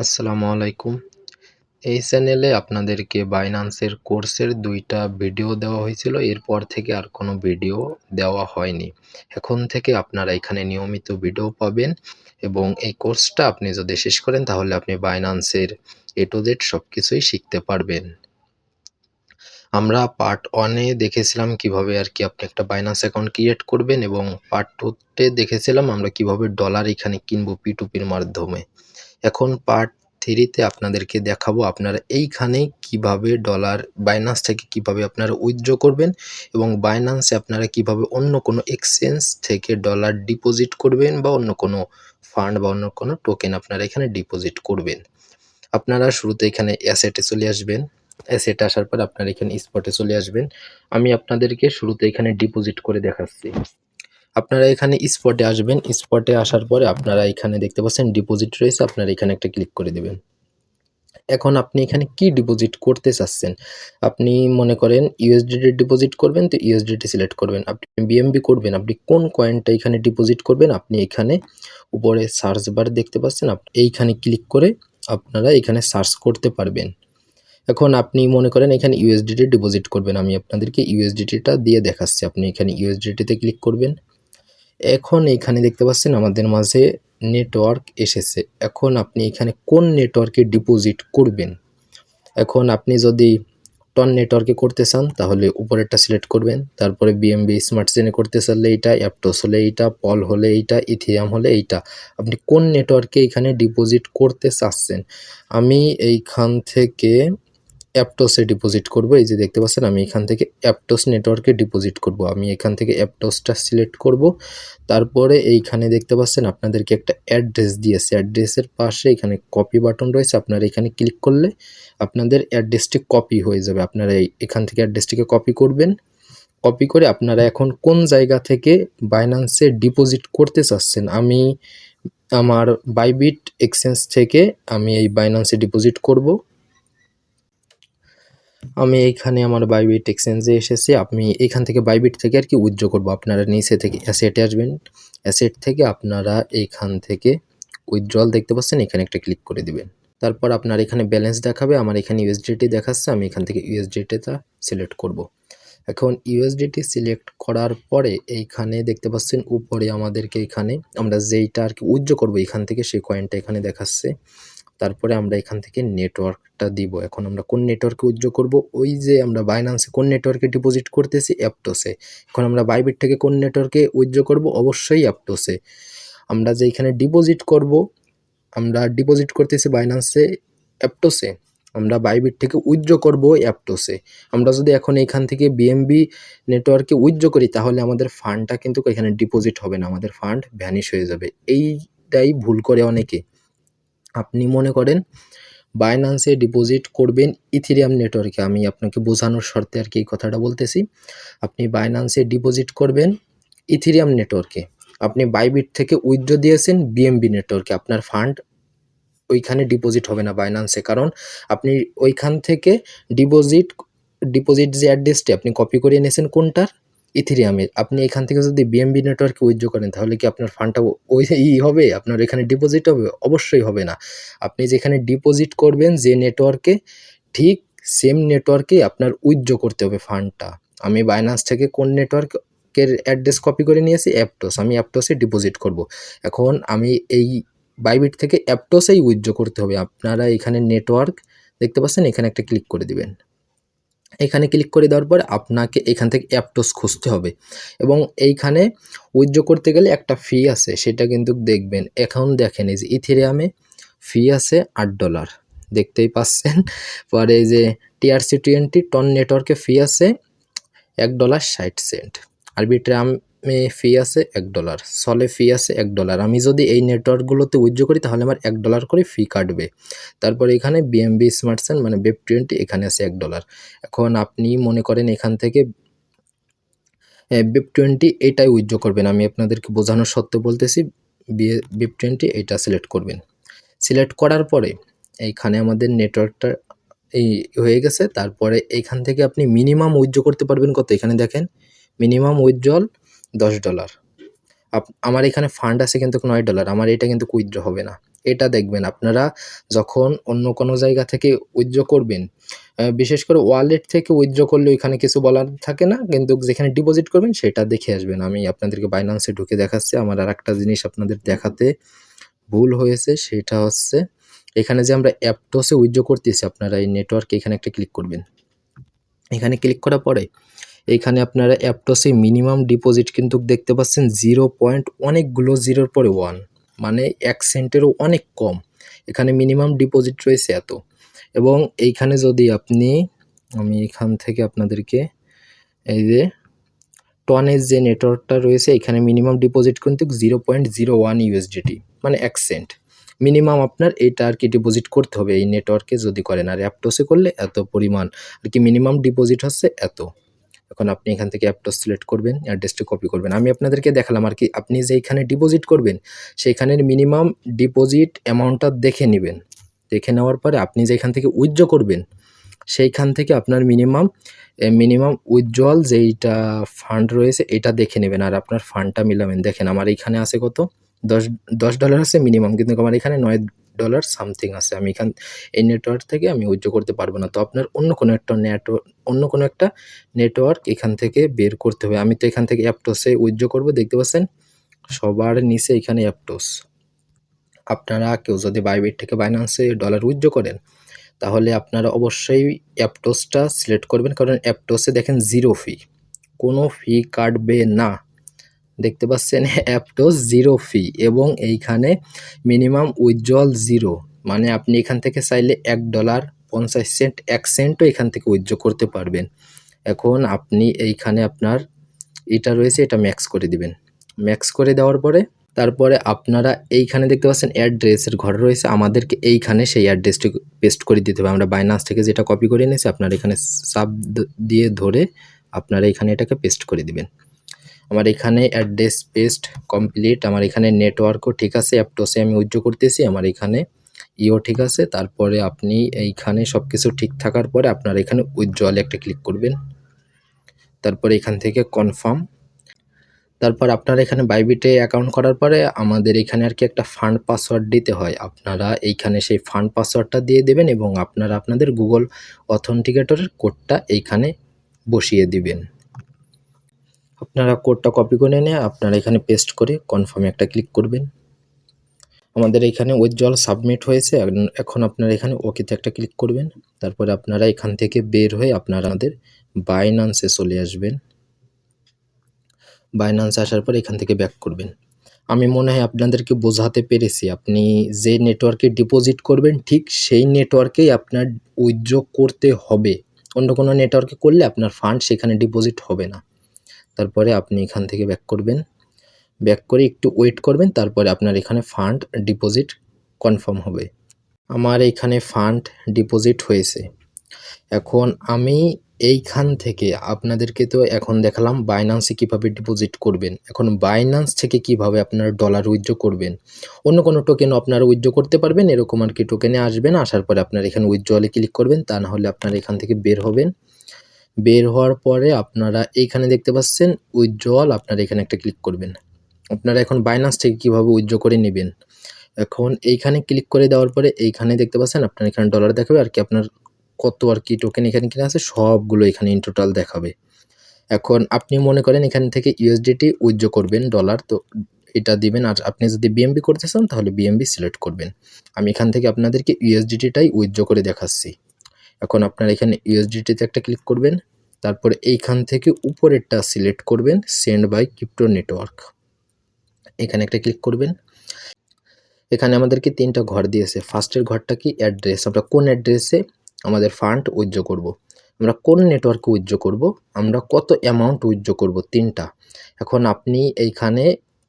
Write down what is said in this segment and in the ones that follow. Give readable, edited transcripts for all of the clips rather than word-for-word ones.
আসসালামু আলাইকুম। এই চ্যানেলে আপনাদেরকে বাইন্যান্সের কোর্সের ২ টা ভিডিও দেওয়া হয়েছিল। এরপর থেকে আর কোনো ভিডিও দেওয়া হয়নি। এখন থেকে আপনারা এখানে নিয়মিত ভিডিও পাবেন এবং এই কোর্সটা আপনি যদি শেষ করেন তাহলে আপনি বাইন্যান্সের A to Z সবকিছুই শিখতে পারবেন। আমরা পার্ট 1 এ দেখেছিলাম কিভাবে আরকি আপনি একটা বাইন্যান্স অ্যাকাউন্ট ক্রিয়েট করবেন এবং পার্ট 2 তে দেখেছিলাম আমরা কিভাবে ডলার এখানে কিনবো P2P র মাধ্যমে। এখন পার্ট 3 তে আপনাদেরকে দেখাবো আপনারা এইখানে কিভাবে ডলার বাইন্যান্স থেকে কিভাবে আপনারা উইথড্র করবেন এবং বাইন্যান্সে আপনারা কিভাবে অন্য কোনো এক্সচেঞ্জ থেকে ডলার ডিপোজিট করবেন বা অন্য কোনো ফান্ড বা অন্য কোনো টোকেন আপনারা এখানে ডিপোজিট করবেন। আপনারা শুরুতে এখানে অ্যাসেটে চলে আসবেন। অ্যাসেটে আসার পর আপনারা এখানে স্পটে চলে আসবেন। আমি আপনাদেরকে শুরুতে এখানে ডিপোজিট করে দেখাচ্ছি। আপনারা এখানে স্পটে আসবেন। স্পটে আসার পরে আপনারা এখানে দেখতে পাচ্ছেন ডিপোজিট রয়েছে। আপনারা এখানে একটা ক্লিক করে দিবেন। এখন আপনি এখানে কি ডিপোজিট করতে চাচ্ছেন? আপনি মনে করেন USDT ডিপোজিট করবেন তো USDT সিলেক্ট করবেন। আপনি BNB করবেন, আপনি কোন কয়েনটা এখানে ডিপোজিট করবেন আপনি এখানে উপরে সার্চ বার দেখতে পাচ্ছেন এইখানে ক্লিক করে আপনারা এখানে সার্চ করতে পারবেন। এখন আপনি মনে করেন এখানে USDT ডিপোজিট করবেন। আমি আপনাদেরকে USDT টা দিয়ে দেখাচ্ছি। আপনি এখানে USDT তে ক্লিক করবেন। এখন এইখানে দেখতে পাচ্ছেন আমাদের মাঝে নেটওয়ার্ক এসেছে। এখন আপনি এখানে কোন নেটওয়ার্কে ডিপোজিট করবেন? এখন আপনি যদি টন নেটওয়ার্কে করতে চান তাহলে উপরেরটা সিলেক্ট করবেন। তারপরে BNB স্মার্ট চেইনে করতে চাইলে এইটা, অ্যাপটোস হলে এইটা, পল হলে এইটা, ইথিরিয়াম হলে এইটা। আপনি কোন নেটওয়ার্কে এখানে ডিপোজিট করতে চাচ্ছেন? আমি এইখান থেকে অ্যাপটোসে ডিপোজিট করব। এই যে দেখতে পাচ্ছেন আমি এখান থেকে অ্যাপটোস নেটওয়ার্কে ডিপোজিট করব। আমি এখান থেকে অ্যাপটোসটা সিলেক্ট করব। তারপরে এইখানে দেখতে পাচ্ছেন আপনাদেরকে একটা অ্যাড্রেস দিয়েছে। অ্যাড্রেসের পাশে এখানে কপি বাটন রয়েছে। আপনারা এখানে ক্লিক করলে আপনাদের অ্যাড্রেসটি কপি হয়ে যাবে। আপনারা এখান থেকে অ্যাড্রেসটিকে কপি করবেন। কপি করে আপনারা এখন কোন জায়গা থেকে বাইন্যান্সে ডিপোজিট করতে চাচ্ছেন? আমি আমার বাইবিট এক্সচেঞ্জ থেকে আমি এই বাইন্যান্সে ডিপোজিট করব। আমি এইখানে আমার বাইবিট এক্সচেঞ্জে এসেছি। আমি এখান থেকে বাইবিট থেকে আর কি উইথড্র করব। আপনারা নিচে থেকে অ্যাসেটে আসবেন। অ্যাসেট থেকে আপনারা এইখান থেকে উইথড্রল দেখতে পাচ্ছেন, এখানে একটা ক্লিক করে দিবেন। তারপর আপনার এখানে ব্যালেন্স দেখাবে। আমার এখানে USDT দেখাচ্ছে। আমি এখান থেকে USDT-টা সিলেক্ট করব। এখন USDT সিলেক্ট করার পরে এইখানে দেখতে পাচ্ছেন উপরে আমাদেরকে এখানে আমরা যেইটা আর কি উইথড্র করব এখান থেকে সেই কয়েনটা এখানে দেখাচ্ছে। তারপরে আমরা এখান থেকে নেটওয়ার্কটা দিব। এখন আমরা কোন নেটওয়ার্কে উইথড্র করব? ওই যে আমরা বাইন্যান্সে কোন নেটওয়ার্কে ডিপোজিট করতেছি? অ্যাপটোসে। এখন আমরা বাইবিট থেকে কোন নেটওয়ার্কে উইথড্র করব? অবশ্যই অ্যাপটোসে। আমরা যে এখানে ডিপোজিট করব, আমরা ডিপোজিট করতেছি বাইন্যান্সে অ্যাপটোসে। আমরা বাইবিট থেকে উইথড্র করব অ্যাপটোসে। আমরা যদি এখন এখান থেকে BNB নেটওয়ার্কে উইথড্র করি তাহলে আমাদের ফান্ডটা কিন্তু এখানে ডিপোজিট হবে না। আমাদের ফান্ড ভ্যানিশ হয়ে যাবে। এইটাই ভুল করে অনেকে। আপনি মনে করেন বাইন্যান্সে ডিপোজিট করবেন ইথেরিয়াম নেটওয়ার্কে। আমি আপনাকে বোঝানোর শর্তে আর কি এই কথাটা বলতেছি। আপনি বাইন্যান্সে ডিপোজিট করবেন ইথেরিয়াম নেটওয়ার্কে। আপনি বাইবিট থেকে উইথড্র দিয়েছেন BNB নেটওয়ার্কে। আপনার ফান্ড ওইখানে ডিপোজিট হবে না বাইন্যান্সে। কারণ আপনি ওইখান থেকে ডিপোজিট যে অ্যাড্রেসটি আপনি কপি করে এনেছেন কোনটার? ইথেরিয়ামের। আপনি এখান থেকে যদি BNB নেটওয়ার্কে উইথড্র করেন তাহলে কি আপনার ফান্ডটা ওই হবে? আপনার এখানে ডিপোজিট হবে? অবশ্যই হবে না। আপনি যেখানে ডিপোজিট করবেন যে নেটওয়ার্কে, ঠিক সেম নেটওয়ার্কেই আপনার উইথড্র করতে হবে ফান্ডটা। আমি বাইন্যান্স থেকে কোন নেটওয়ার্কের অ্যাড্রেস কপি করে নিয়েছি? অ্যাপটোস। আমি অ্যাপটোসে ডিপোজিট করব। এখন আমি এই বাইবিট থেকে অ্যাপটোসেই উইথড্র করতে হবে। আপনারা এখানে নেটওয়ার্ক দেখতে পাচ্ছেন, এখানে একটা ক্লিক করে দিবেন। এখানে ক্লিক করে দেওয়ার পর আপনাকে এখান থেকে অ্যাপটোস খুঁজতে হবে এবং এইখানে উইথড্র করতে গেলে একটা ফি আছে, সেটা কিন্তু দেখবেন। এখন দেখেন এই যে ইথেরিয়ামে ফি আছে $8, দেখতেই পাচ্ছেন। পরে এই যে TRC20 টন নেটওয়ার্কে ফি আছে $1.60। আরবিট্রামে ফি আছে $1, সলে ফি আছে $1। আমি যদি এই নেটওয়ার্কগুলোতে উইথড্র করি তাহলে আমার $1 করে ফি কাটবে। তারপরে এখানে BNB স্মার্ট চেইন মানে BEP20 এখানে আছে $1। এখন আপনি মনে করেন এখান থেকে BEP20 এটাই উইথড্র করবেন। আমি আপনাদেরকে বোঝানোর সত্ত্বে বলতেছি, BEP20 এটা সিলেক্ট করবেন। সিলেক্ট করার পরে এইখানে আমাদের নেটওয়ার্কটা এই হয়ে গেছে। তারপরে এইখান থেকে আপনি মিনিমাম উইথড্র করতে পারবেন কত? এখানে দেখেন মিনিমাম উইথড্রল $10। আমার এখানে ফান্ড আছে কিন্তু $9, আমার এটা কিন্তু উইথড্র হবে না। এটা দেখবেন আপনারা যখন অন্য কোনো জায়গা থেকে উইথড্র করবেন, বিশেষ করে ওয়ালেট থেকে উইথড্র করলে ওইখানে কিছু বলার থাকে না, কিন্তু যেখানে ডিপোজিট করবেন সেটা দেখে আসবেন। আমি আপনাদেরকে বাইন্যান্সে ঢুকে দেখাচ্ছি। আমার আরেকটা জিনিস আপনাদের দেখাতে ভুল হয়েছে, সেটা হচ্ছে এখানে যে আমরা অ্যাপটোসে উইথড্র করতেছি, আপনারা এই নেটওয়ার্কে এখানে একটা ক্লিক করবেন। এখানে ক্লিক করার পরে এইখানে আপনারা অ্যাপটোসে মিনিমাম ডিপোজিট কিন্তু দেখতে পাচ্ছেন 0 পয়েন্ট অনেকগুলো জিরোর পরে 1, মানে 1 সেন্টেরও অনেক কম। এখানে মিনিমাম ডিপোজিট রয়েছে এত। এবং এইখানে যদি আমি এখান থেকে আপনাদেরকে এই যে টনের যে নেটওয়ার্কটা রয়েছে, এখানে মিনিমাম ডিপোজিট কিন্তু 0.01 ইউএসডিটি, মানে 1 সেন্ট মিনিমাম আপনার এটা আর কি ডিপোজিট করতে হবে এই নেটওয়ার্কে যদি করেন। আর অ্যাপটোসে করলে এত পরিমাণ আর কি মিনিমাম ডিপোজিট হচ্ছে এত। এখন আপনি এখান থেকে অ্যাপটোস সিলেক্ট করবেন, অ্যাড্রেসটা কপি করবেন। আমি আপনাদেরকে দেখালাম আর কি, আপনি যেইখানে ডিপোজিট করবেন সেইখানের মিনিমাম ডিপোজিট অ্যামাউন্টটা দেখে নেবেন। দেখে নেওয়ার পরে আপনি যেখান থেকে উইথড্র করবেন সেইখান থেকে আপনার মিনিমাম উইথড্রয়াল যেইটা ফান্ড রয়েছে এটা দেখে নেবেন, আর আপনার ফান্ডটা মিলাবেন। দেখেন আমার এইখানে আছে কত, $10 আছে মিনিমাম, কিন্তু আমার এখানে $9 সামথিং আছে। আমি এই নেটওয়ার্ক থেকে আমি উইথড্র করতে পারবো না। তো আপনার অন্য কোনো একটা নেটওয়ার্ক এখান থেকে বের করতে হবে। আমি তো এখান থেকে অ্যাপটোসে উইথড্র করবো, দেখতে পাচ্ছেন সবার নিচে এখানে অ্যাপটোস। আপনারা কেউ যদি বাইবিট থেকে বাইন্যান্সে ডলার উইথড্র করেন তাহলে আপনারা অবশ্যই অ্যাপটোসটা সিলেক্ট করবেন, কারণ অ্যাপটোসে দেখেন 0 ফি, কোনো ফি কাটবে না। দেখতে পাচ্ছেন অ্যাপটোস 0 ফি, এবং এইখানে মিনিমাম উইথড্রয়াল 0, মানে আপনি এখান থেকে চাইলে $1.50 1 সেন্টও এখান থেকে উইথড্র করতে পারবেন। এখন আপনি এইখানে আপনার এটা রয়েছে, এটা ম্যাক্স করে দিবেন। ম্যাক্স করে দেওয়ার পরে তারপরে আপনারা এইখানে দেখতে পাচ্ছেন অ্যাড্রেসের ঘর রয়েছে, আমাদেরকে এইখানে সেই অ্যাড্রেসটি পেস্ট করে দিতে হবে। আমরা বাইন্যান্স থেকে যেটা কপি করে নিয়েছি আপনারা এখানে চাপ দিয়ে ধরে আপনারা এখানে এটাকে পেস্ট করে দিবেন। আমার এখানে অ্যাড্রেস পেস্ট কমপ্লিট। আমার এখানে নেটওয়ার্কও ঠিক আছে, অ্যাপটোসে আমি উইথড্র করতেছি, আমার এখানে ইও ঠিক আছে। তারপরে আপনি এইখানে সব কিছু ঠিক থাকার পরে আপনারা এখানে উইথড্রয়ালে একটা ক্লিক করবেন, তারপরে এখান থেকে কনফার্ম। তারপর আপনারা এখানে বাইবিটে অ্যাকাউন্ট করার পরে আমাদের এখানে আর কি একটা ফান্ড পাসওয়ার্ড দিতে হয়। আপনারা এইখানে সেই ফান্ড পাসওয়ার্ডটা দিয়ে দেবেন এবং আপনারা আপনাদের গুগল অথেন্টিকেটরের কোডটা এইখানে বসিয়ে দিবেন। আপনারা কোডটা কপি করে নিয়ে আপনারা এখানে পেস্ট করে কনফার্মে একটা ক্লিক করবেন। আমাদের এখানে উইথড্রয়াল সাবমিট হয়েছে। এখন আপনারা এখানে ওকেতে একটা ক্লিক করবেন। তারপরে আপনারা এখান থেকে বের হয়ে আপনারা আমাদের বাইন্যান্সে চলে আসবেন। বাইন্যান্সে আসার পর এখান থেকে ব্যাক করবেন। আমি মনে হয় আপনাদেরকে বোঝাতে পেরেছি। আপনি যে নেটওয়ার্কে ডিপোজিট করবেন ঠিক সেই নেটওয়ার্কেই আপনার উইথড্র করতে হবে। অন্য কোনো নেটওয়ার্কে করলে আপনার ফান্ড সেখানে ডিপোজিট হবে না। তারপরে আপনি এখান থেকে ব্যাক করবেন। ব্যাক করে একটু ওয়েট করবেন, তারপরে আপনার এখানে ফান্ড ডিপোজিট কনফার্ম হবে। আমার এইখানে ফান্ড ডিপোজিট হয়েছে। এখন আমি এইখান থেকে আপনাদেরকে তো এখন দেখালাম বাইন্যান্সে কীভাবে ডিপোজিট করবেন। এখন বাইন্যান্স থেকে কিভাবে আপনারা ডলার উইথড্র করবেন। অন্য কোনো টোকেনও আপনারা উইথড্র করতে পারবেন, এরকম আর কি টোকেনে আসবেন। আসার পরে আপনারা এখানে উইথড্রলে ক্লিক করবেন, তা না হলে আপনারা এখান থেকে বের হবেন। বের হওয়ার পরে আপনারা এইখানে দেখতে পাচ্ছেন উইথড্রল, আপনারা এখানে একটা ক্লিক করবেন। আপনারা এখন বাইন্যান্স থেকে কীভাবে উইথড্র করে নেবেন। এখন এইখানে ক্লিক করে দেওয়ার পরে এইখানে দেখতে পাচ্ছেন আপনার এখানে ডলার দেখাবে আর কি, আপনার কত আর কি টোকেন এখানে কিনা আছে সবগুলো এখানে ইন টোটাল দেখাবে। এখন আপনি মনে করেন এখান থেকে ইউএসডিটি উইথড্র করবেন ডলার, তো এটা দিবেন। আর আপনি যদি বিএমবি করতে চান তাহলে বিএমবি সিলেক্ট করবেন। আমি এখান থেকে আপনাদেরকে ইউএসডিটিটাই উইথড্র করে দেখাচ্ছি। এখন আপনারা এখানে ইউএসডিটিতে একটা ক্লিক করবেন, তারপরে এইখান থেকে উপরেরটা সিলেক্ট করবেন সেন্ড বাই ক্রিপ্টো নেটওয়ার্ক, এখানে একটা ক্লিক করবেন। এখানে আমাদেরকে 3টা ঘর দিয়েছে। ফার্স্টের ঘরটা কি অ্যাড্রেস, আমরা কোন অ্যাড্রেসে আমাদের ফান্ড উইথড্র করব, আমরা কোন নেটওয়ার্কে উইথড্র করব, আমরা কত অ্যামাউন্ট উইথড্র করব, 3টা। এখন আপনি এইখানে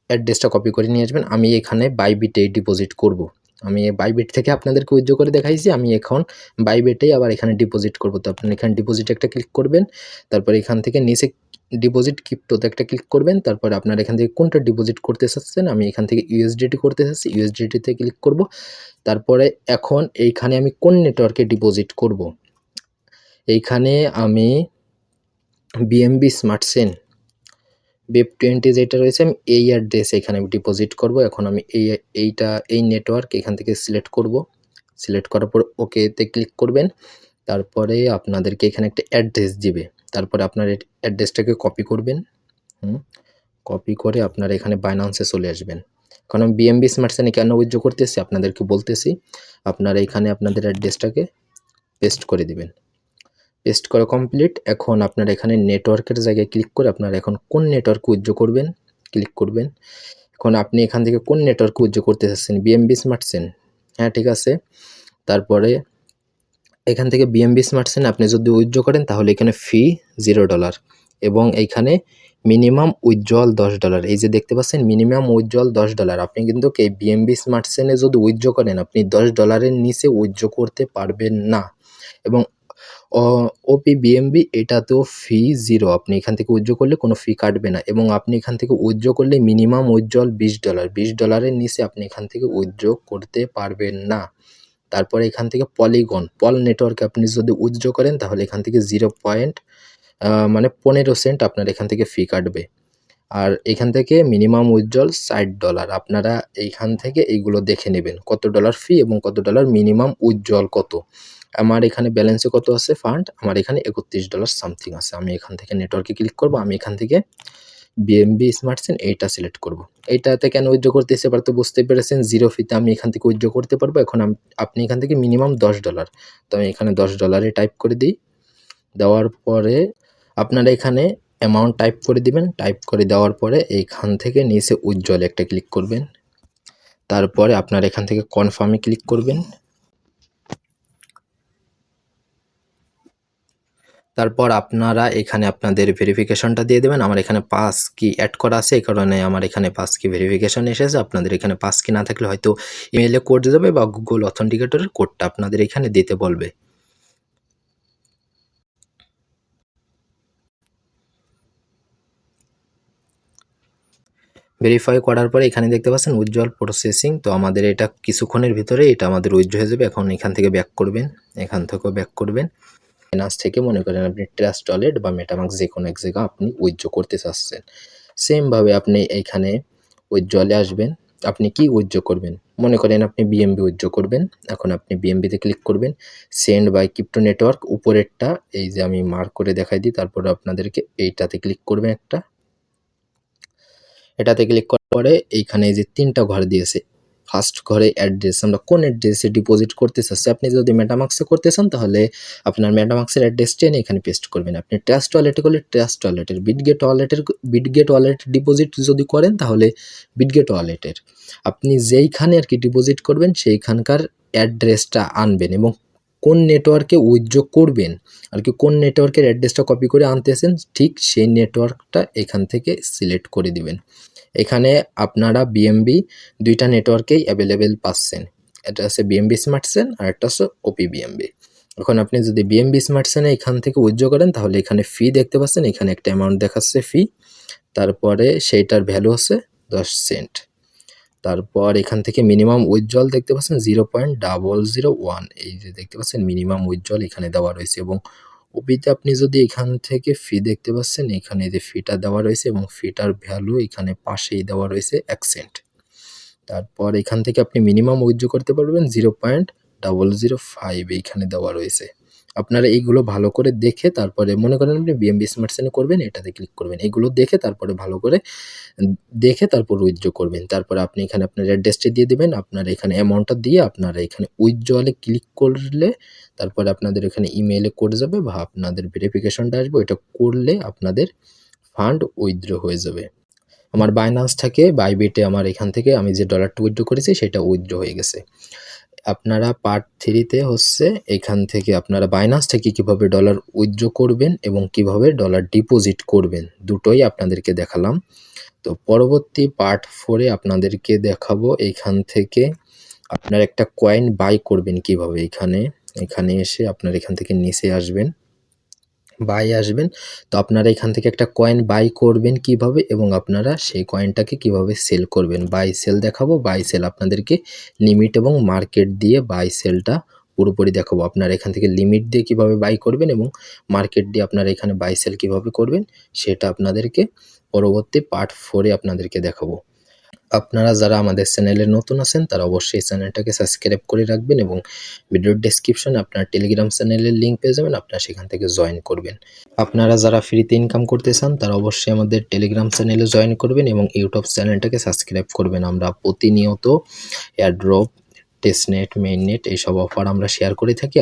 অ্যাড্রেসটা কপি করে নিয়ে আসবেন। আমি এখানে বাইবিটে ডিপোজিট করব। আমি বাইবিট থেকে আপনাদেরকে উইথড্র করে দেখাইছি, আমি এখন বাইবিটেই আবার এখানে ডিপোজিট করব। তো আপনি এখানে ডিপোজিটে একটা ক্লিক করবেন, তারপর এখান থেকে নিচে ডিপোজিট ক্রিপ্টোতে একটা ক্লিক করবেন। তারপরে আপনার এখান থেকে কোনটা ডিপোজিট করতে চাচ্ছেন, আমি এখান থেকে ইউএসডিটি করতে চাচ্ছি, ইউএসডিটিতে ক্লিক করব। তারপরে এখন এইখানে আমি কোন নেটওয়ার্কে ডিপোজিট করব, এইখানে আমি বিএমবি স্মার্ট চেইন BEP20 যেটা রয়েছে আমি এই অ্যাড্রেস এখানে ডিপোজিট করব। এখন আমি এই নেটওয়ার্ক এখান থেকে সিলেক্ট করব। সিলেক্ট করার পর ওকেতে ক্লিক করবেন। তারপরে আপনাদেরকে এখানে একটা অ্যাড্রেস দিবে। তারপরে আপনার অ্যাড্রেসটাকে কপি করবেন। কপি করে আপনারা এখানে বাইন্যান্সে চলে আসবেন। এখন আমি বিএনবি স্মার্ট চেইনে কেন উইথড্র করতেছি আপনাদেরকে বলতেছি। আপনারা এখানে আপনাদের অ্যাড্রেসটাকে পেস্ট করে দিবেন। পেস্ট করা কমপ্লিট। এখন আপনারা এখানে নেটওয়ার্কের জায়গায় ক্লিক করে আপনারা এখন কোন নেটওয়ার্কে উইথড্র করবেন ক্লিক করবেন। এখন আপনি এখান থেকে কোন নেটওয়ার্কে উইথড্র করতে চাচ্ছেন, বিএনবি স্মার্ট চেইন, হ্যাঁ ঠিক আছে। তারপরে এখান থেকে বিএনবি স্মার্ট চেইন আপনি যদি উইথড্র করেন তাহলে এখানে ফি $0 এবং এইখানে মিনিমাম উইথড্রল $10। এই যে দেখতে পাচ্ছেন মিনিমাম উইথড্রল $10। আপনি কিন্তু এই বিএনবি স্মার্ট চেইনে যদি উইথড্র করেন আপনি $10 নিচে উইথড্র করতে পারবেন না। এবং ওপি বিএনবি এটাতেও ফি 0, আপনি এখান থেকে উইথড্র করলে কোনো ফি কাটবে না। এবং আপনি এখান থেকে উইথড্র করলে মিনিমাম উইথড্রল $20 নিচে আপনি এখান থেকে উইথড্র করতে পারবেন না। তারপরে এখান থেকে পল নেটওয়ার্কে আপনি যদি উইথড্র করেন তাহলে এখান থেকে 15 সেন্ট আপনার এখান থেকে ফি কাটবে। আর এখান থেকে মিনিমাম উইথড্রল $60। আপনারা এইখান থেকে এইগুলো দেখে নেবেন কত ডলার ফি এবং কত ডলার মিনিমাম উইথড্রল কত। আমার এখানে ব্যালেন্সে কত আছে ফান্ড, আমার এখানে $31 সামথিং আছে। আমি এখান থেকে নেটওয়ার্কে ক্লিক করব। আমি এখান থেকে বিএনবি স্মার্ট চেইন এইটা সিলেক্ট করব। এইটাতে কেন উইথড্র করতেছি এবার তো বুঝতে পেরেছেন, 0 ফিতে আমি এখান থেকে উইথড্র করতে পারবো। এখন আপনি এখান থেকে মিনিমাম $10, তো আমি এখানে $10 টাইপ করে দিই। দেওয়ার পরে আপনারা এখানে অ্যামাউন্ট টাইপ করে দিবেন। টাইপ করে দেওয়ার পরে এইখান থেকে নিচে উইথড্রল একটা ক্লিক করবেন। তারপরে আপনারা এখান থেকে কনফার্মে ক্লিক করবেন। তারপর আপনারা এখানে আপনাদের ভেরিফিকেশনটা দিয়ে দেবেন। আমার এখানে পাস কি অ্যাড করা আছে, এই কারণে আমার এখানে পাস কি ভেরিফিকেশন এসেছে। আপনাদের এখানে পাস কি না থাকলে হয়তো ইমেইলে কোড যাবে বা গুগল অথেন্টিকেটরের কোডটা আপনাদের এখানে দিতে বলবে। ভেরিফাই করার পরে এখানে দেখতে পাচ্ছেন উইথড্রল প্রসেসিং। তো আমাদের এটা কিছুক্ষণের ভিতরে এটা আমাদের উইথড্র হয়ে যাবে। এখন এখান থেকে ব্যাক করবেন, এখান থেকেও ব্যাক করবেন। বাইন্যান্স থেকে মনে করেন আপনি ট্রাস্ট ওয়ালেট বা মেটামাস্ক যে কোনো এক জায়গা আপনি উইথড্র করতে চাচ্ছেন, সেমভাবে আপনি এইখানে উইথড্রলে আসবেন। আপনি কি উইথড্র করবেন, মনে করেন আপনি বিএমবি উইথড্র করবেন। এখন আপনি বিএমবিতে ক্লিক করবেন। সেন্ড বাই ক্রিপ্টো নেটওয়ার্ক উপরেরটা এই যে আমি মার্ক করে দেখাই দিই। তারপরে আপনাদেরকে এইটাতে ক্লিক করবেন একটা। এটাতে ক্লিক করার পরে এইখানে এই যে 3টা ঘর দিয়েছে। ফার্স্ট ঘরে অ্যাড্রেস, আমরা কোন অ্যাড্রেসে ডিপোজিট করতে চাচ্ছি। আপনি যদি মেটামাক্সে করতে চান তাহলে আপনার মেটামাক্সের অ্যাড্রেসটা এনে এখানে পেস্ট করবেন। আপনি ট্রাস্ট ওয়ালেটে করলে ট্রাস্ট ওয়ালেটের, বিটগেট ওয়ালেট ডিপোজিট যদি করেন তাহলে বিটগেট ওয়ালেটের। আপনি যেইখানে আর কি ডিপোজিট করবেন সেইখানকার অ্যাড্রেসটা আনবেন এবং কোন নেটওয়ার্কে উইথড্র করবেন আর কি, কোন নেটওয়ার্কের অ্যাড্রেসটা কপি করে আনতেছেন ঠিক সেই নেটওয়ার্কটা এখান থেকে সিলেক্ট করে দিবেন। এখানে আপনারা বিএমবি 2টা নেটওয়ার্কেই অ্যাভেলেবেল পাচ্ছেন। এটা আছে বিএমবি স্মার্ট চেইন আর একটা হচ্ছে ওপি বিএমবি। এখন আপনি যদি বিএমবি স্মার্ট চেইনে এখান থেকে উইথড্র করেন তাহলে এখানে ফি দেখতে পাচ্ছেন, এখানে একটা অ্যামাউন্ট দেখাচ্ছে ফি। তারপরে সেইটার ভ্যালু হচ্ছে 10 সেন্ট। তারপর এখান থেকে মিনিমাম উইথড্রল দেখতে পাচ্ছেন 0.001, এই যে দেখতে পাচ্ছেন মিনিমাম উইথড্রল এখানে দেওয়া রয়েছে। এবং ওপিতে আপনি যদি এখান থেকে ফি দেখতে পাচ্ছেন, এখানে যে ফিটা দেওয়া রয়েছে এবং ফিটার ভ্যালু এখানে পাশেই দেওয়া রয়েছে 1 সেন্ট। তারপর এখান থেকে আপনি মিনিমাম উইথড্র করতে পারবেন 0.005 এইখানে দেওয়া রয়েছে। আপনারা এইগুলো ভালো করে দেখে তারপরে মনে করেন আপনি বিএমবি স্মার্ট চেইনে করবেন, এটাতে ক্লিক করবেন। এগুলো দেখে তারপরে ভালো করে দেখে তারপর উইথড্র করবেন। তারপরে আপনি এখানে আপনার অ্যাড্রেসটি দিয়ে দিবেন। আপনারা এখানে অ্যামাউন্টটা দিয়ে আপনারা এখানে উইথড্রলে ক্লিক করলে তারপরে আপনাদের এখানে ইমেইলে কোড যাবে বা আপনাদের ভেরিফিকেশনটা আসবে, ওইটা করলে আপনাদের ফান্ড উইথড্র হয়ে যাবে। আমার বাইন্যান্স থেকে বাইবিটে আমার এখান থেকে আমি যে ডলারটা উইথড্র করেছি সেটা উইথড্র হয়ে গেছে। আপনারা পার্ট 3তে হচ্ছে এখান থেকে আপনারা বাইন্যান্স থেকে কিভাবে ডলার উইথড্র করবেন এবং কিভাবে ডলার ডিপোজিট করবেন দুটোই আপনাদেরকে দেখালাম। তো পরবর্তী পার্ট 4-এ আপনাদেরকে দেখাবো এইখান থেকে আপনারা একটা কয়েন বাই করবেন কিভাবে। এখানে এসে আপনারা এখান থেকে নিচে আসবেন, বাই আসবেন। তো আপনারা এখান থেকে একটা কয়েন বাই করবেন কিভাবে এবং আপনারা সেই কয়েনটাকে কিভাবে সেল করবেন। বাই সেল দেখাবো। বাই সেল আপনাদেরকে লিমিট এবং মার্কেট দিয়ে বাই সেলটা পুরোপুরি দেখাবো। আপনারা এখান থেকে লিমিট দিয়ে কিভাবে বাই করবেন এবং মার্কেট দিয়ে আপনারা এখানে বাই সেল কিভাবে করবেন সেটা আপনাদেরকে পরবর্তী পার্ট 4 এ আপনাদেরকে দেখাবো। আপনারা যারা আমাদের চ্যানেলে নতুন আছেন তারা অবশ্যই চ্যানেলটাকে সাবস্ক্রাইব করে রাখবেন এবং ভিডিওর ডেসক্রিপশনে আপনার টেলিগ্রাম চ্যানেলের লিঙ্ক পেয়ে যাবেন, আপনারা সেখান থেকে জয়েন করবেন। আপনারা যারা ফ্রিতে ইনকাম করতে চান তারা অবশ্যই আমাদের টেলিগ্রাম চ্যানেলে জয়েন করবেন এবং ইউটিউব চ্যানেলটাকে সাবস্ক্রাইব করবেন। আমরা প্রতিনিয়ত এয়ারড্রপ, টেস্টনেট, মেইননেট এইসব অফার আমরা শেয়ার করে থাকি।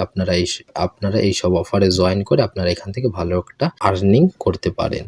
আপনারা এইসব অফারে জয়েন করে আপনারা এখান থেকে ভালো একটা আর্নিং করতে পারেন।